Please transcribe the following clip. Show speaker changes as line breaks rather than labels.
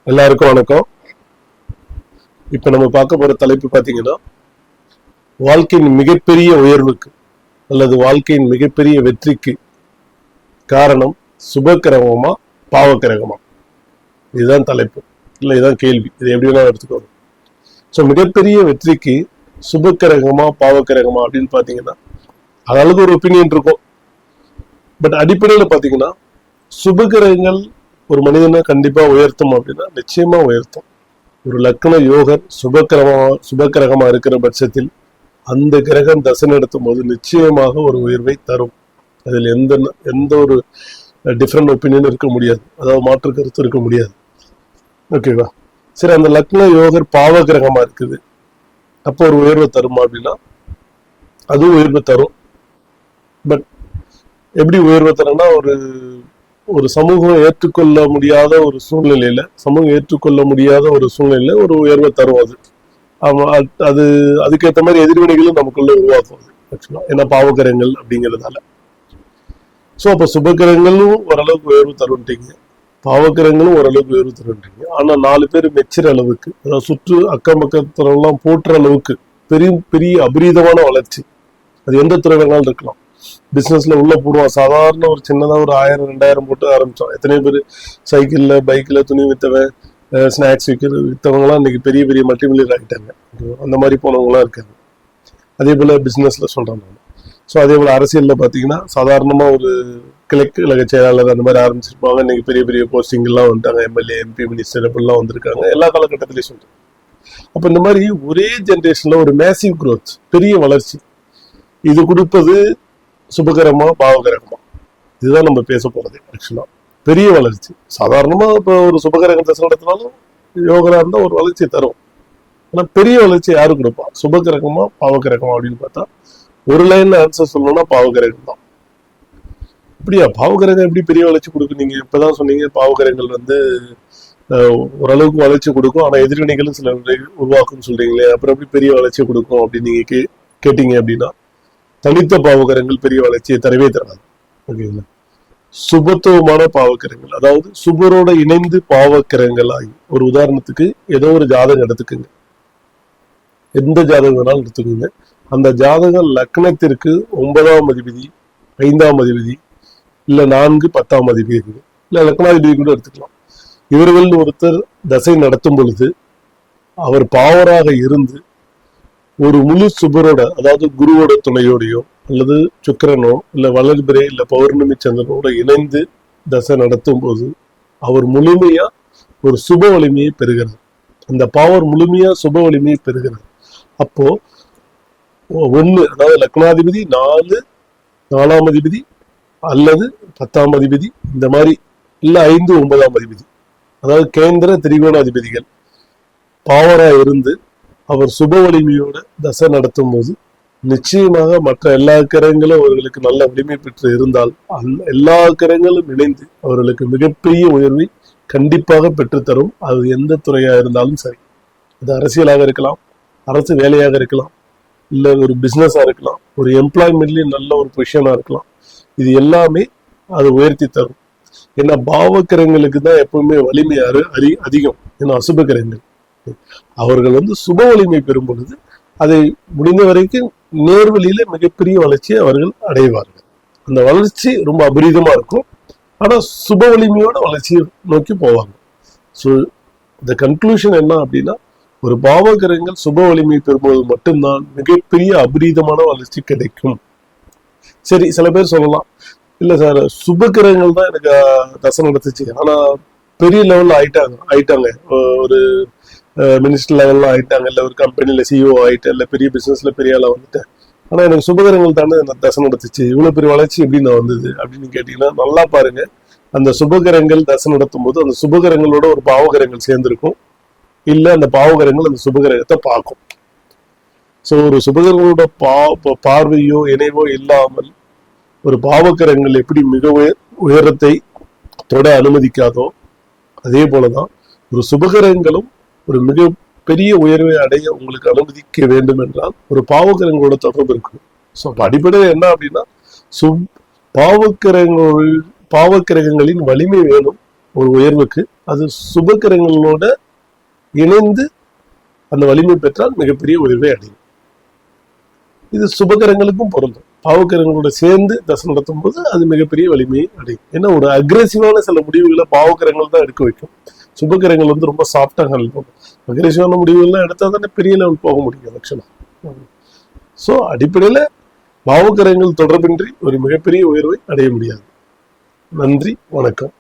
எல்லாருக்கும் வணக்கம். இப்ப நம்ம பார்க்க போற தலைப்பு பாத்தீங்கன்னா, வாழ்க்கையின் மிகப்பெரிய உயர்வுக்கு அல்லது வாழ்க்கையின் மிகப்பெரிய வெற்றிக்கு காரணம் சுபக்கிரகமா பாவக்கிரகமா? இதுதான் தலைப்பு, இல்ல இதுதான் கேள்வி. இது எப்படி வேணாலும் எடுத்துக்கோங்க. ஸோ மிகப்பெரிய வெற்றிக்கு சுபக்கிரகமா பாவக்கிரகமா அப்படின்னு பாத்தீங்கன்னா, அதற்கு ஒரு ஒப்பீனியன் இருக்கும். பட் அடிப்படையில் பாத்தீங்கன்னா, சுபகிரகங்கள் ஒரு மனிதனை கண்டிப்பா உயர்த்தும் அப்படின்னா நிச்சயமா உயர்த்தும். ஒரு லக்ன யோகர் சுபக்கிரகமா இருக்கிற பட்சத்தில் அந்த கிரகம் தசை நடத்தும் போது நிச்சயமாக ஒரு உயர்வை தரும். அதில் எந்த ஒரு டிஃப்ரெண்ட் ஒப்பீனியன் இருக்க முடியாது, அதாவது மாற்று கருத்து இருக்க முடியாது. ஓகேவா? சரி, அந்த லக்ன யோகர் பாவ கிரகமா இருக்குது, அப்போ ஒரு உயர்வை தருமா அப்படின்னா அதுவும் உயர்வு தரும். பட் எப்படி உயர்வை தரம்னா, ஒரு சமூகம் ஏற்றுக்கொள்ள முடியாத ஒரு சூழ்நிலையில ஒரு உயர்வை தரும். அது அதுக்கேற்ற மாதிரி எதிர்வினைகளும் நமக்குள்ள உருவாக்கும் ஆக்சுவலா, ஏன்னா பாவகிரகங்கள் அப்படிங்கிறதால. ஸோ அப்ப சுபகிரகங்களும் ஓரளவுக்கு உயர்வு தருன்றீங்க, பாவகிரகங்களும் ஓரளவுக்கு உயர்வு தருன்றீங்க. ஆனா 4 பேர் மெச்சுற அளவுக்கு, அதாவது சுற்று அக்கம் பக்கத்துலாம் போற்றுற அளவுக்கு பெரிய பெரிய அபரீதமான வளர்ச்சி அது எந்த துறை வேணாலும் இருக்கலாம். பிசினஸ்ல உள்ள போடுவான், சாதாரண ஒரு சின்னதா ஒரு 1000-2000 போட்டு ஆரம்பிச்சோம். எத்தனை பேர் சைக்கிள்ல பைக்ல துணி வித்தவன், ஸ்நாக்ஸ் வித்தவங்கலாம் இன்னைக்கு பெரிய பெரிய மல்டிமில்லியர் ஆகிட்டாங்க. அந்த மாதிரி போனவங்களாம் இருக்காங்க. அதே போல பிசினஸ்ல சொல்றேன் நான். ஸோ அதே போல அரசியல்ல பாத்தீங்கன்னா, சாதாரணமா ஒரு கிழக்கு செயலாளர் அந்த மாதிரி ஆரம்பிச்சிருப்பாங்க, இன்னைக்கு பெரிய பெரிய போஸ்டிங் எல்லாம் வந்துட்டாங்க. எம்எல்ஏ, எம்பி, மினிஸ்டர் அப்படிலாம் வந்திருக்காங்க எல்லா காலகட்டத்திலையும் சொல்றேன். அப்ப இந்த மாதிரி ஒரே ஜென்ரேஷன்ல ஒரு மேசிவ் growth, பெரிய வளர்ச்சி, இது கொடுப்பது சுபகரமா பாவகரகமா? இதுதான் நம்ம பேச போறது. ஆக்சுவலா பெரிய வளர்ச்சி சாதாரணமா இப்ப ஒரு சுபகரகம் தசை நடத்தினாலும் யோகரா இருந்தா ஒரு வளர்ச்சி தரும். ஆனா பெரிய வளர்ச்சி யாரு கொடுப்பா? சுபகிரகமா பாவகிரகமா அப்படின்னு பார்த்தா ஒரு லைன்ல ஆன்சர் சொல்லணும்னா பாவகிரகம் தான். இப்படியா? பாவகிரகம் எப்படி பெரிய வளர்ச்சி கொடுக்கும்? நீங்க இப்பதான் சொன்னீங்க பாவகிரகங்கள் ஓரளவுக்கு வளர்ச்சி கொடுக்கும், ஆனா எதிர்வினைகளும் சில உருவாக்கும் சொல்றீங்களே, அப்புறம் எப்படி பெரிய வளர்ச்சி கொடுக்கும் அப்படின்னு நீங்க கேட்டீங்க அப்படின்னா, தனித்த பாவகரங்கள் பெரிய வளர்ச்சியை தரவே தராது. ஓகேங்களா? சுபத்துவமான பாவக்கிரகங்கள், அதாவது சுபரோட இணைந்து பாவக்கிரகங்கள் ஆகி, ஒரு உதாரணத்துக்கு ஏதோ ஒரு ஜாதகம் எடுத்துக்குங்க, எந்த ஜாதகம் வேணாலும் எடுத்துக்கோங்க. அந்த ஜாதகம் லக்னத்திற்கு 9ஆம் அதிபதி, 5ஆம் அதிபதி, இல்ல 4, 10ஆம் அதிபதி, இல்ல லக்னாதிபதி கூட எடுத்துக்கலாம். இவர்கள் ஒருத்தர் தசை நடத்தும் பொழுது அவர் பாவராக இருந்து ஒரு முழு சுபரோட, அதாவது குருவோட துணையோடையோ அல்லது சுக்கிரனோ இல்ல வளர்பிறை இல்ல பௌர்ணமி சந்திரனோட இணைந்து தசை நடத்தும் போது அவர் முழுமையா ஒரு சுப வலிமையை பெறுகிறது. அந்த பவர் முழுமையா சுப வலிமையை பெறுகிறது. அப்போ அதாவது லக்னாதிபதி 4ஆம் அதிபதி அல்லது 10ஆம் அதிபதி, இந்த மாதிரி இல்ல 5, 9ஆம் அதிபதி, அதாவது கேந்திர திரிகோண அதிபதிகள் பாவரா இருந்து அவர் சுப வலிமையோட தசை நடத்தும் போது நிச்சயமாக மற்ற எல்லா கிரகங்களும் அவர்களுக்கு நல்ல வலிமை பெற்று இருந்தால் எல்லா கிரகங்களும் இணைந்து அவர்களுக்கு மிகப்பெரிய உயர்வை கண்டிப்பாக பெற்றுத்தரும். அது எந்த துறையா இருந்தாலும் சரி, அது அரசியலாக இருக்கலாம், அரசு வேலையாக இருக்கலாம், இல்ல ஒரு பிசினஸா இருக்கலாம், ஒரு எம்ப்ளாய்மெண்ட்லயும் நல்ல ஒரு பொசிஷனா இருக்கலாம். இது எல்லாமே அது உயர்த்தி தரும். ஏன்னா பாவக்கிரகங்களுக்கு தான் எப்பவுமே வலிமை அதிகம். ஏன்னா அசுப கிரகங்கள் அவர்கள் சுப வலிமை பெறும் பொழுது அதை முடிந்த வரைக்கும் நேர்வழியில மிகப்பெரிய வளர்ச்சியை அவர்கள் அடைவார்கள். அந்த வளர்ச்சி ரொம்ப அபரீதமா இருக்கும், ஆனா சுப வலிமையோட வளர்ச்சியை நோக்கி போவாங்க. ஸோ இந்த கன்க்ளூஷன் என்ன அப்படின்னா, ஒரு பாவகிரகங்கள் சுப வலிமை பெறும்போது மட்டும்தான் மிகப்பெரிய அபரீதமான வளர்ச்சி கிடைக்கும். சரி, சில பேர் சொல்லலாம், இல்ல சார் சுப கிரகங்கள் தான் எனக்கு தசை நடத்துச்சு, ஆனா பெரிய லெவல்ல ஆயிட்டாங்க, ஒரு மினிஸ்டர் லெவல்ல ஆயிட்டாங்க, இல்ல ஒரு கம்பெனில சிஇஓ ஆயிட்டேன், இல்ல பெரிய பிசினஸ்ல பெரிய ஆளா வந்துட்டேன், ஆனா எனக்கு சுபகிரகங்கள் தானே தசை நடத்துச்சு, இவ்வளவு பெரிய வளர்ச்சி எப்படி நான் வந்தது அப்படின்னு கேட்டீங்கன்னா, நல்லா பாருங்க, அந்த சுபகிரகங்கள் தசை நடத்தும் போது அந்த சுபகிரகங்களோட ஒரு பாவகிரகங்கள் சேர்ந்திருக்கும், இல்ல அந்த பாவகிரகங்கள் அந்த சுபகிரகத்தை பார்க்கும். சோ ஒரு சுபகிரகங்களோட பார்வையோ இணைவோ இல்லாமல் ஒரு பாவகிரகங்கள் எப்படி மிக உயரத்தை தொட அனுமதிக்காதோ, அதே போலதான் ஒரு சுபகிரகங்களும் ஒரு மிக பெரிய உயர்வை அடைய உங்களுக்கு அனுமதிக்க வேண்டும் என்றால் ஒரு பாவகிரகங்களோட தொடர்பு இருக்கும். ஸோ அடிப்படையில் என்ன அப்படின்னா, பாவக்கிரகங்களின் வலிமை வேணும் ஒரு உயர்வுக்கு. அது சுபக்கிரகங்களோட இணைந்து அந்த வலிமை பெற்றால் மிகப்பெரிய உயர்வை அடையும். இது சுபகிரகங்களுக்கும் பொருந்தும். பாவக்கிரகங்களோட சேர்ந்து தசை நடத்தும் போது அது மிகப்பெரிய வலிமையை அடையும். ஏன்னா ஒரு அக்ரெசிவான சில முடிவுகளை பாவக்கிரகங்கள் தான் எடுக்க வைக்கும். சுபகிரகங்கள் வந்து ரொம்ப சாஃப்டா ஹேண்டில் பண்ணும். அக்ரெசிவான முடிவுகள்லாம் எடுத்தா தானே பெரிய லெவல் போக முடியும் லட்சணம். ஸோ அடிப்படையில பாவக்கிரகங்கள் தொடர்பின்றி ஒரு மிகப்பெரிய உயர்வை அடைய முடியாது. நன்றி, வணக்கம்.